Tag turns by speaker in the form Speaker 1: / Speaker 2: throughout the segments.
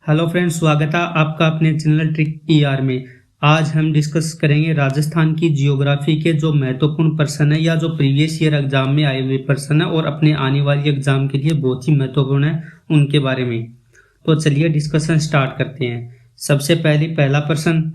Speaker 1: Hello friends, स्वागत है आपका अपने चैनल ट्रिक ईआर में। आज हम डिस्कस करेंगे राजस्थान की जियोग्राफी के जो महत्वपूर्ण प्रश्न है या जो प्रीवियस ईयर एग्जाम में आए हुए प्रश्न है और अपने आने वाली एग्जाम के लिए बहुत ही महत्वपूर्ण है उनके बारे में। तो चलिए डिस्कशन स्टार्ट करते हैं। सबसे पहला प्रश्न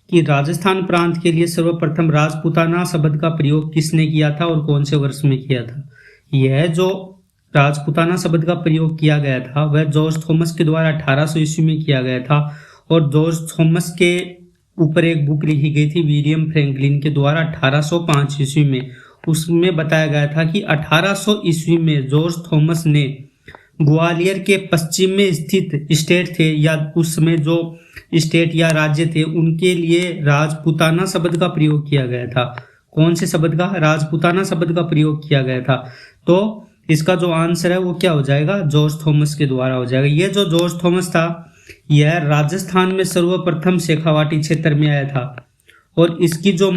Speaker 1: कि राजस्थान प्रांत के लिए सर्वप्रथम राजपूताना शब्द का प्रयोग किसने किया था और कौन से वर्ष में किया था। यह जो राजपूताना शब्द का प्रयोग किया गया था वह जॉर्ज थॉमस के द्वारा 1800 ईस्वी में किया गया था और जॉर्ज थॉमस के ऊपर एक बुक लिखी गई थी विलियम फ्रैंकलिन के द्वारा 1805 ईस्वी में। उसमें बताया गया था कि 1800 ईस्वी में जॉर्ज थॉमस ने ग्वालियर के पश्चिम में स्थित स्टेट थे या उस समय जो स्टेट या राज्य थे उनके लिए राजपूताना शब्द का प्रयोग किया गया था। कौन से शब्द का? राजपूताना शब्द का प्रयोग किया गया था। तो इसका जो आंसर है वो क्या हो जाएगा? जॉर्ज थॉमस के द्वारा हो जाएगा। ये जो जॉर्ज थॉमस था यह राजस्थान में सर्वप्रथम शेखावाटी क्षेत्र में आया था और इसकी जो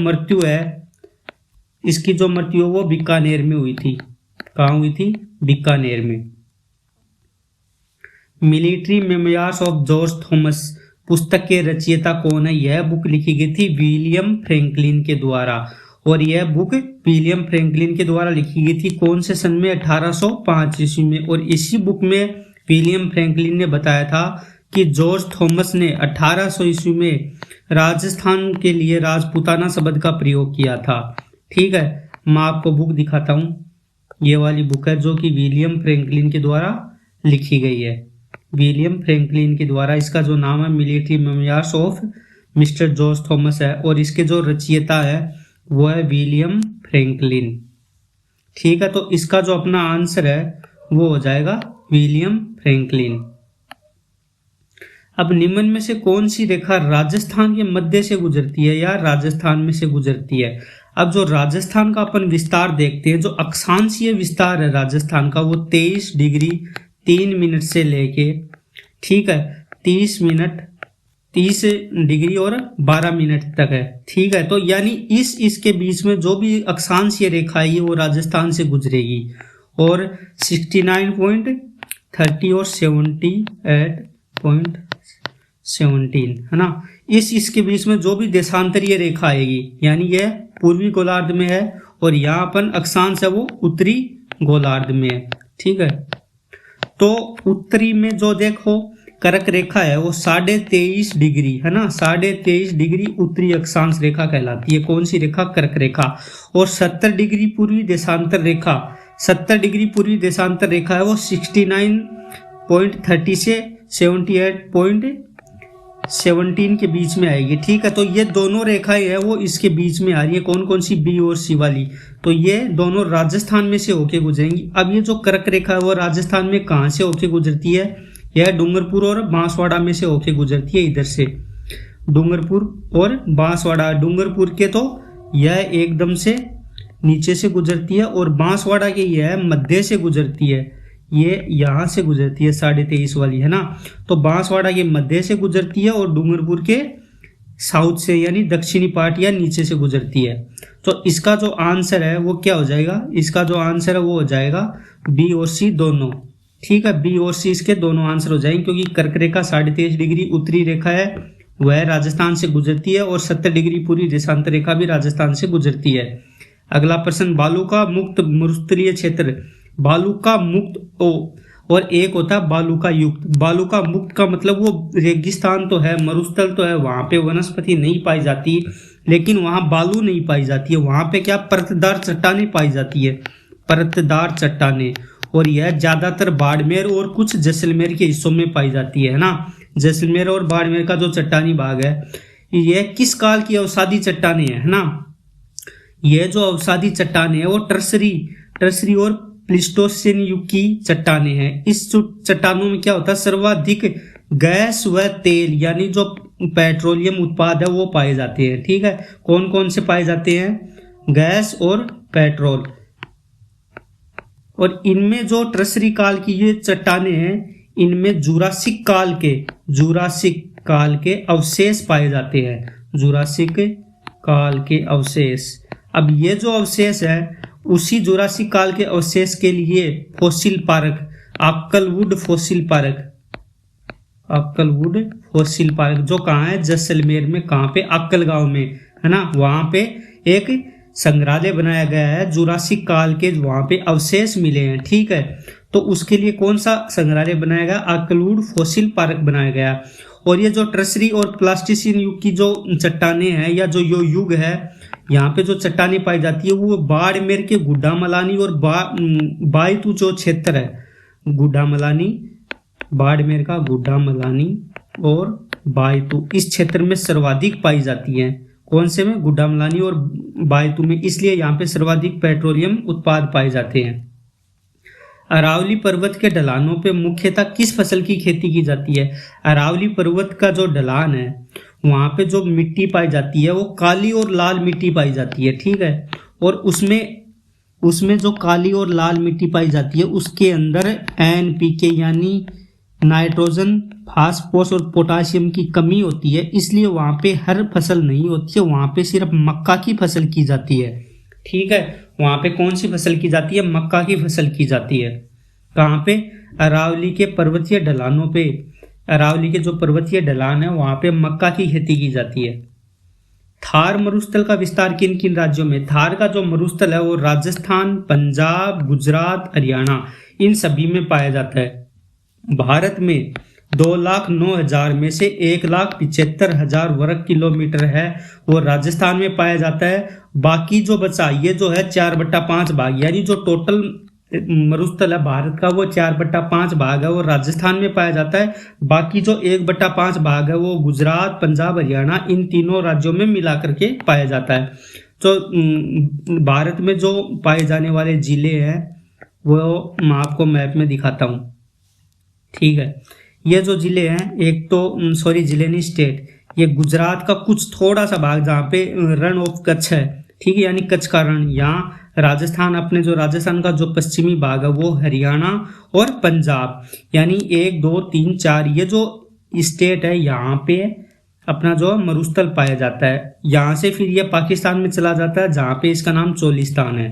Speaker 1: मृत्यु वो बीकानेर में हुई थी। कहाँ हुई थी? बीकानेर में। Military memoirs of George Thomas पुस्तक के रचयिता कौन है? यह बुक लिखी गई थी विलियम फ्रैंकलिन के द्वारा और यह बुक विलियम फ्रैंकलिन के द्वारा लिखी गई थी कौन से सन में? 1805 ईस्वी में। और इसी बुक में विलियम फ्रैंकलिन ने बताया था कि जॉर्ज थॉमस ने 1800 ईस्वी में राजस्थान के लिए राजपूताना शब्द का प्रयोग किया था। ठीक है, मैं आपको बुक दिखाता हूँ। ये वाली बुक है जो कि विलियम फ्रैंकलिन के द्वारा लिखी गई है। विलियम फ्रैंकलिन के द्वारा। इसका जो नाम है military memoirs of mister George Thomas है और इसके जो रचयिता है वो है विलियम फ्रैंकलिन। ठीक है, तो इसका जो अपना आंसर है वो हो जाएगा विलियम फ्रैंकलिन। अब निम्न में से कौन सी रेखा राजस्थान के मध्य से गुजरती है या राजस्थान में से गुजरती है? अब जो राजस्थान का अपन विस्तार देखते हैं, जो अक्षांशीय विस्तार है राजस्थान का वो 23 डिग्री 3 मिनट से लेके, ठीक है, 30 डिग्री और 12 मिनट तक है। ठीक है, तो यानी इसके बीच में जो भी अक्षांशीय रेखा है वो राजस्थान से गुजरेगी और 69.30 और 78.17 है ना। इसके बीच में जो भी देशांतरीय रेखा आएगी यानी यह पूर्वी गोलार्ध में है और यहाँ अपन अक्षांश है वो उत्तरी गोलार्ध में है। ठीक है, तो उत्तरी में जो देखो कर्क रेखा है वो 23.5 डिग्री है ना, 23.5 डिग्री उत्तरी अक्षांश रेखा कहलाती है। कौन सी रेखा? कर्क रेखा। और 70 डिग्री पूर्वी देशांतर रेखा, 70 डिग्री पूर्वी देशांतर रेखा है वो 69.30 से 78.17 के बीच में आएगी। ठीक है, तो ये दोनों रेखाएं है वो इसके बीच में आ रही है। कौन कौन सी? बी और सी वाली। तो ये दोनों राजस्थान में से होके गुजरेंगी। अब ये जो कर्क रेखा है वो राजस्थान में कहाँ से होके गुजरती है? यह डूंगरपुर और बांसवाड़ा में से होके गुजरती है। इधर से डूंगरपुर और बांसवाड़ा, डूंगरपुर के तो यह एकदम से नीचे से गुजरती है और बांसवाड़ा के यह मध्य से गुजरती है। ये यहाँ से गुजरती है 23.5 वाली है ना, तो बांसवाड़ा के मध्य से गुजरती है और डूंगरपुर के साउथ से यानी दक्षिणी पार्ट या नीचे से गुजरती है। तो इसका जो आंसर है वो क्या हो जाएगा? इसका जो आंसर है वो हो जाएगा बी और सी दोनों। ठीक है, बी और सी इसके दोनों आंसर हो जाएंगे क्योंकि कर्क रेखा 23.5 डिग्री उत्तरी रेखा है वह राजस्थान से गुजरती है और 70 डिग्री पूर्वी देशांतर रेखा भी राजस्थान से गुजरती है। अगला प्रश्न, बालू का मुक्त मरुस्थलीय क्षेत्र। बालू का मुक्त और एक होता है बालू का युक्त। बालू का मुक्त का मतलब वो रेगिस्तान तो है, मरुस्थल तो है, वहां पे वनस्पति नहीं पाई जाती लेकिन वहां बालू नहीं पाई जाती है। वहां पे क्या? परतदार चट्टानें पाई जाती है, परतदार चट्टानें। और यह ज्यादातर बाड़मेर और कुछ जैसलमेर के हिस्सों में पाई जाती है ना। जैसलमेर और बाड़मेर का जो चट्टानी भाग है यह किस काल की अवसादी चट्टानें है ना। यह जो अवसादी चट्टानें है वो टर्सरी और प्लीस्टोसीन युग की चट्टानें हैं। इस चट्टानों में क्या होता है? सर्वाधिक गैस व तेल यानी जो पेट्रोलियम उत्पाद है वो पाए जाते हैं। ठीक है, कौन कौन से पाए जाते हैं? गैस और पेट्रोल। और इनमें जो ट्रसरी काल की ये चट्टानें हैं इनमें जुरासिक काल के अवशेष पाए जाते हैं। जुरासिक काल के अवशेष। अब ये जो अवशेष है उसी जुरासिक काल के अवशेष के लिए fossil park, Akalwood fossil park Akalwood fossil park, जो कहाँ है, जैसलमेर में, कहाँ पे, अक्कल गांव में, है ना, वहां पे एक संग्रहालय बनाया गया है, जुरासिक काल के वहां पे अवशेष मिले हैं, ठीक है। तो उसके लिए कौन सा संग्रहालय बनाया गया, अक्कलवुड फॉसिल पार्क बनाया गया। और ये जो ट्रसरी और प्लास्टिसिन युग की जो चट्टाने हैं या जो यो युग है, यहाँ पे जो चट्टाने पाई जाती है वो बाड़मेर के गुड्डामलानी और बायतू जो क्षेत्र है, गुड्डामलानी, बाड़मेर का गुड्डामलानी और बायतू, इस क्षेत्र में सर्वाधिक पाई जाती है। कौन से में, गुड्डामलानी और बायतू में, इसलिए यहाँ पे सर्वाधिक पेट्रोलियम उत्पाद पाए जाते हैं। अरावली पर्वत के ढलानों पे मुख्यतः किस फसल की खेती की जाती है। अरावली पर्वत का जो ढलान है वहां पे जो मिट्टी पाई जाती है वो काली और लाल मिट्टी पाई जाती है, ठीक है। और उसमें जो काली और लाल मिट्टी पाई जाती है उसके अंदर NPK यानी नाइट्रोजन, फास्फोरस और पोटाशियम की कमी होती है, इसलिए वहां पे हर फसल नहीं होती है, वहां पे सिर्फ मक्का की फसल की जाती है, ठीक है। वहां पे कौन सी फसल की जाती है, मक्का की फसल की जाती है। कहाँ पे, अरावली के पर्वतीय ढलानों पे, अरावली के जो पर्वतीय ढलान है वहां पे मक्का की खेती की जाती है। थार मरुस्थल का विस्तार किन किन राज्यों में, थार का जो मरुस्थल है वो राजस्थान, पंजाब, गुजरात, हरियाणा, इन सभी में पाया जाता है। भारत में 2,09,000 में से 1,75,000 वर्ग किलोमीटर है वो राजस्थान में पाया जाता है। बाकी जो बचा ये जो है 4/5 भाग, यानी जो टोटल मरुस्थल है भारत का वो 4/5 भाग है वो राजस्थान में पाया जाता है। बाकी जो 1/5 भाग है वो गुजरात, पंजाब, हरियाणा, इन तीनों राज्यों में मिला करके पाया जाता है। तो भारत में जो पाए जाने वाले जिले हैं वो मैं आपको मैप में दिखाता हूँ, ठीक है। ये जो जिले हैं, एक तो सॉरी जिले नहीं, स्टेट, ये गुजरात का कुछ थोड़ा सा भाग जहाँ पे रण ऑफ कच्छ है, ठीक है, यानी कच्छ का रण। यहाँ राजस्थान, अपने जो राजस्थान का जो पश्चिमी भाग है वो हरियाणा और पंजाब, यानी 1 2 3 4 ये जो स्टेट है यहाँ पे अपना जो मरुस्थल पाया जाता है। यहाँ से फिर ये पाकिस्तान में चला जाता है जहाँ पे इसका नाम चोलिस्तान है,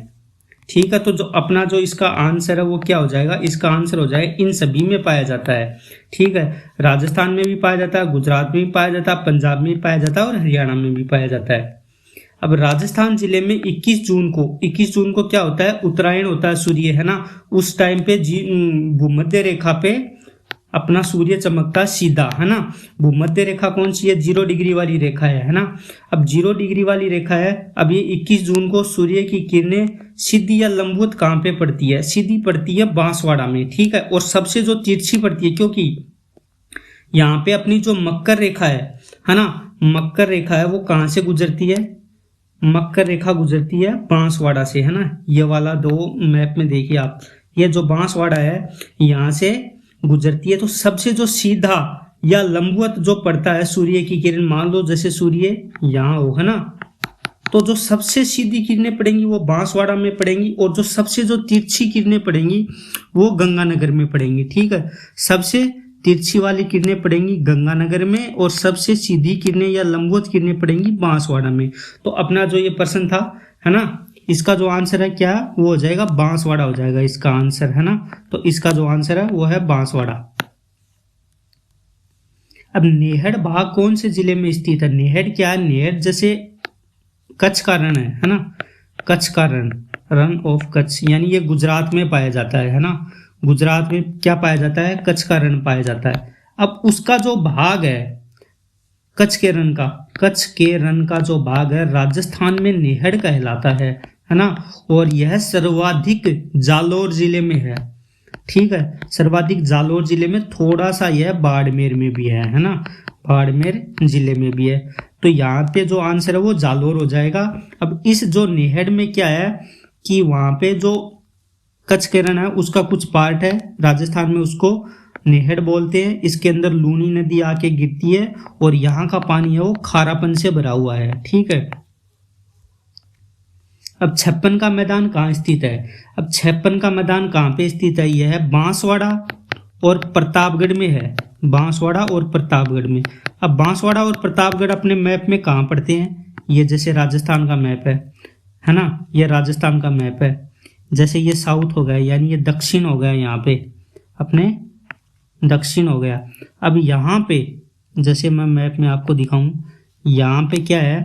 Speaker 1: ठीक है। तो जो अपना जो इसका आंसर है वो क्या हो जाएगा, इसका आंसर हो जाएगा इन सभी में पाया जाता है, ठीक है। राजस्थान में भी पाया जाता है, गुजरात में भी पाया जाता है, पंजाब में भी पाया जाता है और हरियाणा में भी पाया जाता है। अब राजस्थान जिले में 21 जून को क्या होता है, उत्तरायण होता है, सूर्य, है ना। उस टाइम पे भूमध्य रेखा पे अपना सूर्य चमकता सीधा, है ना। भूमध्य रेखा कौन सी है, 0 डिग्री वाली रेखा है ना। अब 0 डिग्री वाली रेखा है, अब ये 21 जून को सूर्य की किरणें सीधी या लंबवत कहाँ पे पड़ती है, सीधी पड़ती है बांसवाड़ा में, ठीक है। और सबसे जो तिरछी पड़ती है, क्योंकि यहाँ पे अपनी जो मकर रेखा है ना, मकर रेखा है वो कहाँ से गुजरती है, मकर रेखा गुजरती है बांसवाड़ा से, है ना। ये वाला दो मैप में देखिए आप, ये जो बांसवाड़ा है यहाँ से गुजरती है। तो सबसे जो सीधा या लंबवत जो पड़ता है सूर्य की किरण, मान लो जैसे सूर्य यहाँ हो, है ना, तो जो सबसे सीधी किरणें पड़ेंगी वो बांसवाड़ा में पड़ेंगी और जो सबसे जो तिरछी किरणें पड़ेंगी वो गंगानगर में पड़ेंगी, ठीक है। सबसे तिरछी वाली किरणें पड़ेंगी गंगानगर में और सबसे सीधी किरणें या लंबवत किरणें पड़ेंगी बांसवाड़ा में। तो अपना जो ये प्रश्न था, है ना, इसका जो आंसर है क्या, वो हो जाएगा बांसवाड़ा हो जाएगा इसका आंसर, है ना। तो इसका जो आंसर है वो है बांसवाड़ा। अब नेहड़ भाग कौन से जिले में स्थित है, नेहड़ क्या है, नेहड़ जैसे कच्छ का रण है ना, कच्छ का रण ऑफ कच्छ, यानी ये गुजरात में पाया जाता है ना। गुजरात में क्या पाया जाता है, कच्छ का रण पाया जाता है। अब उसका जो भाग है कच्छ के रण का जो भाग है राजस्थान में नेहड़ कहलाता है ना। और यह सर्वाधिक जालोर जिले में है, ठीक है, सर्वाधिक जालोर जिले में, थोड़ा सा यह बाड़मेर में भी है ना, बाड़मेर जिले में भी है। तो यहाँ पे जो आंसर है वो जालोर हो जाएगा। अब इस जो नेहड़ में क्या है कि वहां पे जो कच्छ के रण है उसका कुछ पार्ट है राजस्थान में, उसको नेहड़ बोलते हैं। इसके अंदर लूनी नदी आके गिरती है और यहाँ का पानी है वो खारापन से भरा हुआ है, ठीक है। अब 56 का मैदान कहाँ स्थित है, अब 56 का मैदान कहाँ पे स्थित है, यह है बांसवाड़ा और प्रतापगढ़ में है, बांसवाड़ा और प्रतापगढ़ में। अब बांसवाड़ा और प्रतापगढ़ अपने मैप में कहाँ पड़ते हैं, ये जैसे राजस्थान का मैप है ना, ये राजस्थान का मैप है, जैसे ये साउथ हो गया यानी ये दक्षिण हो गया यहाँ पे अपने दक्षिण हो गया। अब यहाँ पे जैसे मैं मैप में आपको दिखाऊं, यहाँ पे क्या है,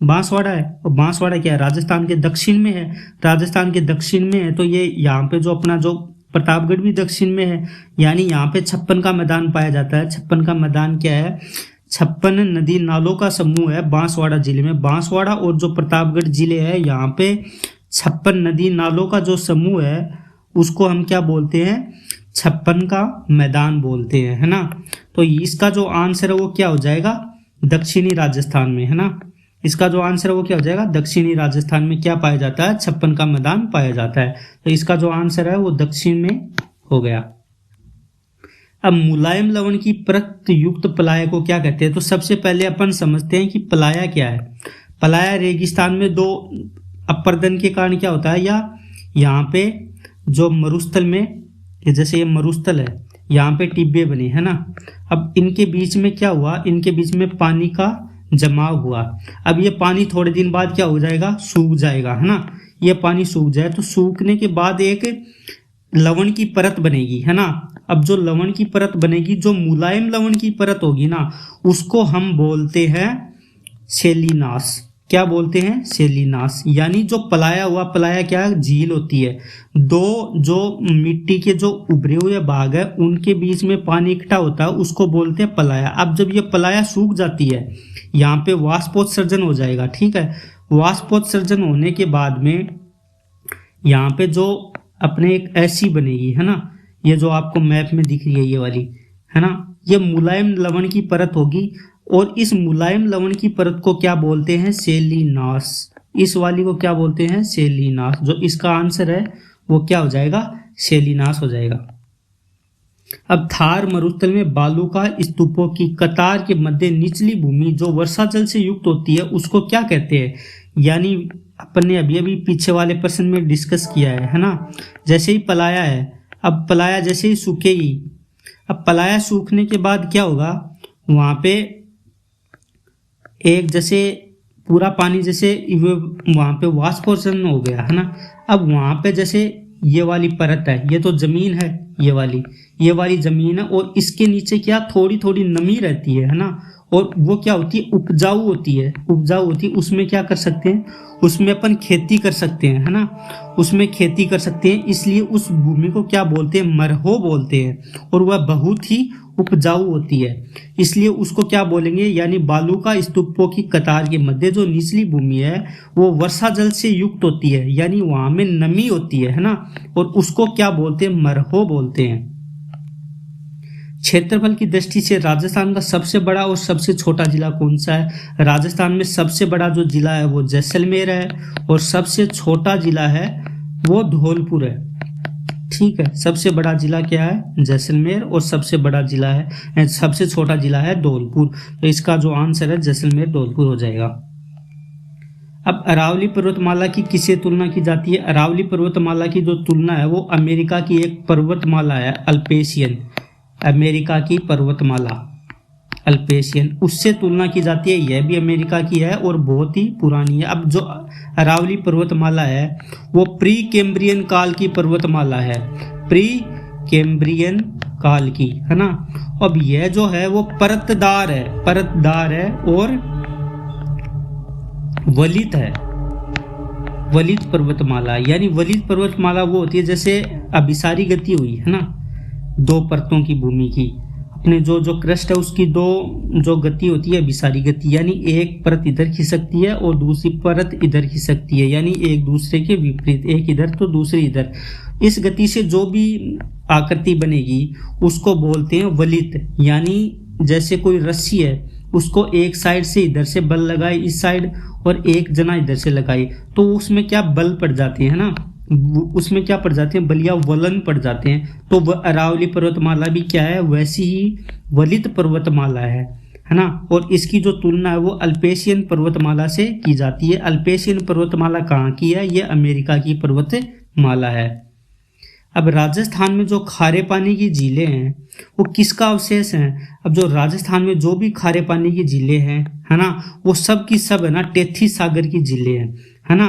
Speaker 1: बांसवाड़ा है, और बांसवाड़ा क्या है, राजस्थान के दक्षिण में है। राजस्थान के दक्षिण में है तो ये यहाँ पे जो अपना जो प्रतापगढ़ भी दक्षिण में है, यानी यहाँ पे 56 का मैदान पाया जाता है। 56 का मैदान क्या है, 56 नदी नालों का समूह है बांसवाड़ा जिले में। बांसवाड़ा और जो प्रतापगढ़ जिले है, यहाँ पे 56 नदी नालों का जो समूह है उसको हम क्या बोलते हैं, 56 का मैदान बोलते हैं, है ना। तो इसका जो आंसर है वो क्या हो जाएगा, दक्षिणी राजस्थान में, है ना। इसका जो आंसर है वो क्या हो जाएगा, दक्षिणी राजस्थान में क्या पाया जाता है, 56 का मैदान पाया जाता है। तो इसका जो आंसर है वो दक्षिण में हो गया। अब मुलायम लवण की परत युक्त पलाया को क्या कहते हैं, तो सबसे पहले अपन समझते हैं कि पलाया क्या है। पलाया रेगिस्तान में दो अपर्दन के कारण क्या होता है, या यहाँ पे जो मरुस्थल में, जैसे ये मरुस्थल है, यहाँ पे टिब्बे बने, है ना। अब इनके बीच में क्या हुआ, इनके बीच में पानी का जमाव हुआ। अब ये पानी थोड़े दिन बाद क्या हो जाएगा, सूख जाएगा, है ना। ये पानी सूख जाए तो सूखने के बाद एक लवण की परत बनेगी, है ना। अब जो लवण की परत बनेगी, जो मुलायम लवण की परत होगी ना, उसको हम बोलते हैं सेलिनास। क्या बोलते हैं, सेलिनास। यानी जो पलाया हुआ, पलाया क्या झील होती है, दो जो मिट्टी के जो उभरे हुए भाग है उनके बीच में पानी इकट्ठा होता है, उसको बोलते हैं पलाया। अब जब ये पलाया सूख जाती है, यहाँ पे वाष्पोत्सर्जन हो जाएगा, ठीक है। वाष्पोत्सर्जन होने के बाद में यहाँ पे जो अपने एक ऐसी बनेगी, है ना, ये जो आपको मैप में दिख रही है ये वाली, है ना, ये मुलायम लवण की परत होगी। और इस मुलायम लवण की परत को क्या बोलते हैं, सेलिनास। इस वाली को क्या बोलते हैं, सेलिनास। जो इसका आंसर है वो क्या हो जाएगा, सेलिनास हो जाएगा। अब थार मरुस्थल में बालू का स्तूपों की कतार के मध्य निचली भूमि जो वर्षा जल से युक्त होती है उसको क्या कहते हैं। यानी अपन ने अभी अभी पीछे वाले प्रश्न में डिस्कस किया है ना। जैसे ही पलाया है, अब पलाया जैसे ही सूखेगी, अब पलाया सूखने के बाद क्या होगा, वहां पे एक जैसे पूरा पानी जैसे वहां पे वाष्पोत्सर्जन हो गया, है ना। अब वहां पे जैसे ये वाली परत है, ये तो जमीन है, ये वाली जमीन है, और इसके नीचे क्या थोड़ी थोड़ी नमी रहती है ना। और वो क्या होती है, उपजाऊ होती है, उसमें क्या कर सकते हैं, उसमें अपन खेती कर सकते हैं, है ना, उसमें खेती कर सकते हैं। इसलिए उस भूमि को क्या बोलते हैं, मरहो बोलते हैं, और वह बहुत ही उपजाऊ होती है, इसलिए उसको क्या बोलेंगे। यानी बालू का स्तूपों की कतार के मध्य जो निचली भूमि है वो वर्षा जल से युक्त होती है, यानी वहां में नमी होती है ना, और उसको क्या बोलते हैं, मरहो बोलते हैं। क्षेत्रफल की दृष्टि से राजस्थान का सबसे बड़ा और सबसे छोटा जिला कौन सा है। राजस्थान में सबसे बड़ा जो जिला है वो जैसलमेर है, और सबसे छोटा जिला है वो धौलपुर है, ठीक है। सबसे बड़ा जिला क्या है, जैसलमेर, और सबसे बड़ा जिला है, सबसे छोटा जिला है धौलपुर। तो इसका जो आंसर है जैसलमेर धौलपुर हो जाएगा। अब अरावली पर्वतमाला की किससे तुलना की जाती है। अरावली पर्वतमाला की जो तुलना है वो अमेरिका की एक पर्वतमाला है, अल्पेशियन, अमेरिका की पर्वतमाला अल्पेशियन, उससे तुलना की जाती है। यह भी अमेरिका की है और बहुत ही पुरानी है। अब जो अरावली पर्वतमाला है वो प्री कैम्ब्रियन काल की पर्वतमाला है, प्री कैम्ब्रियन काल की, है ना। अब यह जो है वो परतदार है और वलित है, वलित पर्वतमाला। यानी वलित पर्वतमाला वो होती है जैसे अभिसारी गति हुई, है ना, दो परतों की भूमि की, अपने जो क्रस्ट है उसकी दो जो गति होती है अभिसारी गति, यानी एक परत इधर खिसकती है और दूसरी परत इधर खिसकती है, यानी एक दूसरे के विपरीत, एक इधर तो दूसरी इधर। इस गति से जो भी आकृति बनेगी उसको बोलते हैं वलित। यानी जैसे कोई रस्सी है, उसको एक साइड से इधर से बल लगाए इस साइड, और एक जना इधर से लगाए, तो उसमें क्या बल पड़ जाते हैं ना, उसमें क्या पड़ जाते हैं, बलिया वलन पड़ जाते हैं। तो वह अरावली पर्वतमाला भी क्या है, वैसी ही वलित पर्वतमाला है ना। और इसकी जो तुलना है वो अल्पेशियन पर्वतमाला से की जाती है। अल्पेशियन पर्वतमाला कहाँ की है, ये अमेरिका की पर्वतमाला है। अब राजस्थान में जो खारे पानी की झीलें हैं वो किसका अवशेष हैं। अब जो राजस्थान में जो भी खारे पानी की झीलें हैं, है ना, वो सब की सब है ना टेथी सागर की झीलें हैं, है ना।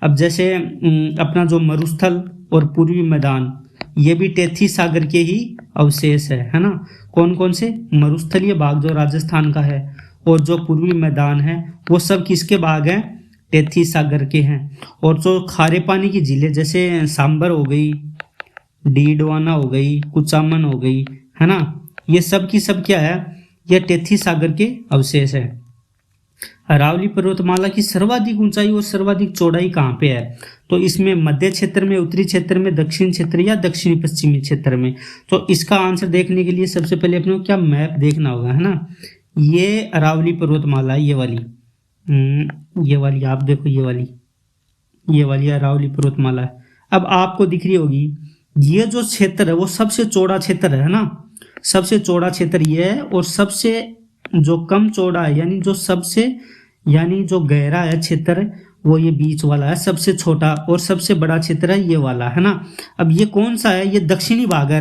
Speaker 1: अब जैसे अपना जो मरुस्थल और पूर्वी मैदान, ये भी टेथी सागर के ही अवशेष है ना। कौन कौन से? मरुस्थलीय भाग जो राजस्थान का है और जो पूर्वी मैदान है वो सब किसके भाग हैं? टेथी सागर के हैं। और जो खारे पानी की झीलें जैसे सांबर हो गई, डीडवाना हो गई, कुचामन हो गई, है ना, ये सब की सब क्या है? ये टेथी सागर के अवशेष है। अरावली पर्वतमाला की सर्वाधिक ऊंचाई और सर्वाधिक चौड़ाई कहाँ पे है? तो इसमें मध्य क्षेत्र में, उत्तरी क्षेत्र में, दक्षिण क्षेत्र या दक्षिणी पश्चिमी क्षेत्र में। तो इसका आंसर देखने के लिए सबसे पहले अपने को क्या मैप देखना होगा, है ना। ये अरावली पर्वतमाला, ये वाली आप देखो, ये वाली अरावली पर्वतमाला है। अब आपको दिख रही होगी ये जो क्षेत्र है वो सबसे चौड़ा क्षेत्र है ना, सबसे चौड़ा क्षेत्र ये है। और सबसे जो कम चौड़ा है यानी जो गहरा है क्षेत्र वो ये बीच वाला है, सबसे छोटा। और सबसे बड़ा क्षेत्र है ये वाला, है ना। अब ये कौन सा है? ये दक्षिणी भाग है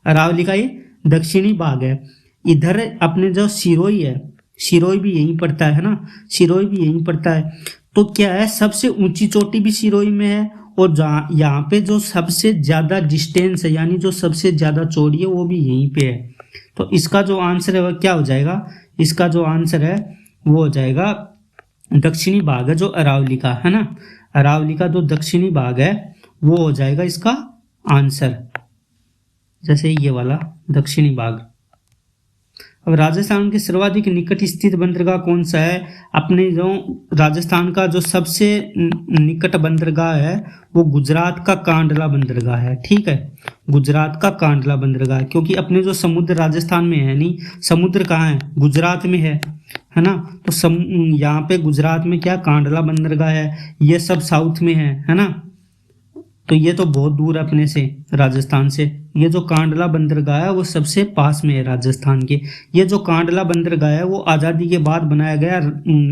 Speaker 1: अरावली का ये दक्षिणी भाग है। इधर अपने जो सिरोही है, सिरोही भी यहीं पड़ता है ना, सिरोही भी यहीं पड़ता है। तो क्या है, सबसे ऊंची चोटी भी सिरोही में है और यहाँ पे जो सबसे ज्यादा डिस्टेंस है यानी जो सबसे ज्यादा चौड़ी है वो भी यहीं पे है। तो इसका जो आंसर है वह क्या हो जाएगा? इसका जो आंसर है वो हो जाएगा दक्षिणी भाग है जो अरावली का, है ना। अरावली का जो दक्षिणी भाग है वो हो जाएगा इसका आंसर, जैसे ये वाला दक्षिणी भाग। अब राजस्थान के सर्वाधिक निकट स्थित बंदरगाह कौन सा है? अपने जो राजस्थान का जो सबसे निकट बंदरगाह है वो गुजरात का कांडला बंदरगाह है, ठीक है, गुजरात का कांडला बंदरगाह। क्योंकि अपने जो समुद्र राजस्थान में है नहीं, समुद्र कहाँ है? गुजरात में है ना। तो यहाँ पे गुजरात में क्या कांडला बंदरगाह है, ये सब साउथ में है ना। तो ये तो बहुत दूर है अपने से, राजस्थान से। ये जो कांडला बंदरगाह है वो सबसे पास में है राजस्थान के। ये जो कांडला बंदरगाह है वो आज़ादी के बाद बनाया गया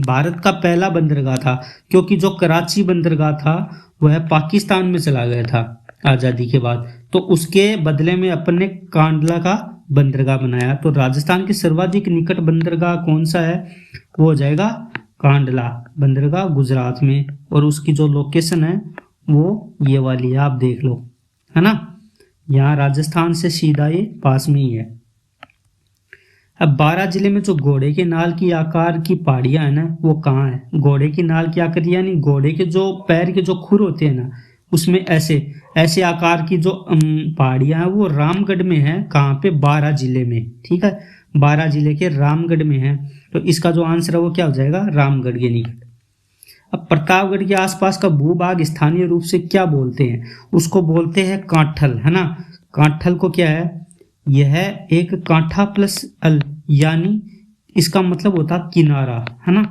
Speaker 1: भारत का पहला बंदरगाह था, क्योंकि जो कराची बंदरगाह था वह पाकिस्तान में चला गया था आज़ादी के बाद। तो उसके बदले में अपन ने कांडला का बंदरगाह बनाया। तो राजस्थान के सर्वाधिक निकट बंदरगाह कौन सा है? वो हो जाएगा कांडला बंदरगाह, गुजरात में। और उसकी जो लोकेशन है वो ये वाली है, आप देख लो, है ना। यहाँ राजस्थान से सीधा ये पास में ही है। अब 12 जिले में जो घोड़े के नाल की आकार की पहाड़ियां है ना वो कहाँ है? घोड़े की नाल की आकृति यानी घोड़े के जो पैर के जो खुर होते हैं ना उसमें ऐसे आकार की जो पहाड़ियां हैं वो रामगढ़ में है। कहाँ पे? 12 जिले में, ठीक है, 12 जिले के रामगढ़ में है। तो इसका जो आंसर है वो क्या हो जाएगा? रामगढ़ के निकट। अब प्रतापगढ़ के आसपास का भूभाग स्थानीय रूप से क्या बोलते हैं? उसको बोलते हैं कांठल, है ना। कांठल को क्या है? यह है एक कांठा प्लस अल, यानी इसका मतलब होता किनारा, है ना।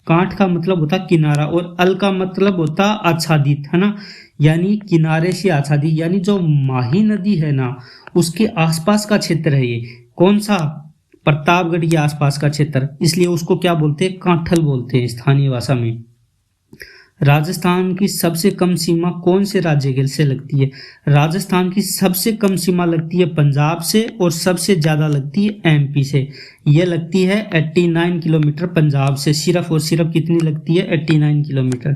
Speaker 1: कांठ का मतलब होता किनारा और अल का मतलब होता आच्छादित, है ना, यानी किनारे से आच्छादित। यानी जो माही नदी है ना उसके आसपास का क्षेत्र है ये। कौन सा? प्रतापगढ़ के आसपास का क्षेत्र, इसलिए उसको क्या बोलते हैं? कांठल बोलते हैं स्थानीय भाषा में। राजस्थान की सबसे कम सीमा कौन से राज्य से लगती है? राजस्थान की सबसे कम सीमा लगती है पंजाब से और सबसे ज्यादा लगती है एमपी से। यह लगती है 89 किलोमीटर पंजाब से, सिर्फ और सिर्फ कितनी लगती है? 89 किलोमीटर।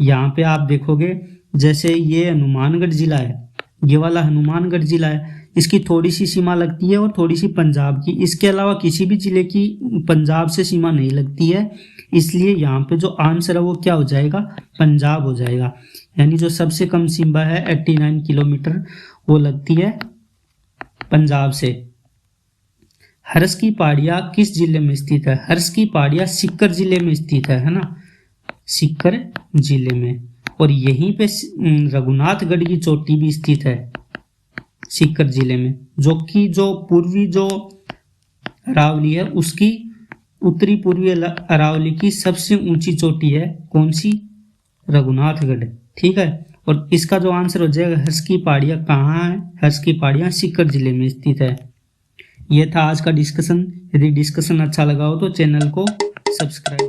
Speaker 1: यहाँ पे आप देखोगे जैसे ये हनुमानगढ़ जिला है, ये वाला हनुमानगढ़ जिला है, इसकी थोड़ी सी सीमा लगती है और थोड़ी सी पंजाब की। इसके अलावा किसी भी जिले की पंजाब से सीमा नहीं लगती है, इसलिए यहाँ पे जो आंसर है वो क्या हो जाएगा? पंजाब हो जाएगा। यानी जो सबसे कम सीमा है 89 किलोमीटर वो लगती है पंजाब से। हर्ष की पहाड़ियाँ किस जिले में स्थित है? हर्ष की पहाड़ियाँ सीकर जिले में स्थित है ना, सीकर जिले में। और यहीं पे रघुनाथगढ़ की चोटी भी स्थित है सीकर जिले में, जो कि जो पूर्वी जो अरावली है उसकी उत्तरी पूर्वी अरावली की सबसे ऊंची चोटी है। कौन सी? रघुनाथगढ़, ठीक है। और इसका जो आंसर हो जाएगा हर्ष की पहाड़ियाँ कहाँ है? हर्ष की पहाड़ियाँ सीकर जिले में स्थित है। यह था आज का डिस्कशन। यदि डिस्कशन अच्छा लगा हो तो चैनल को सब्सक्राइब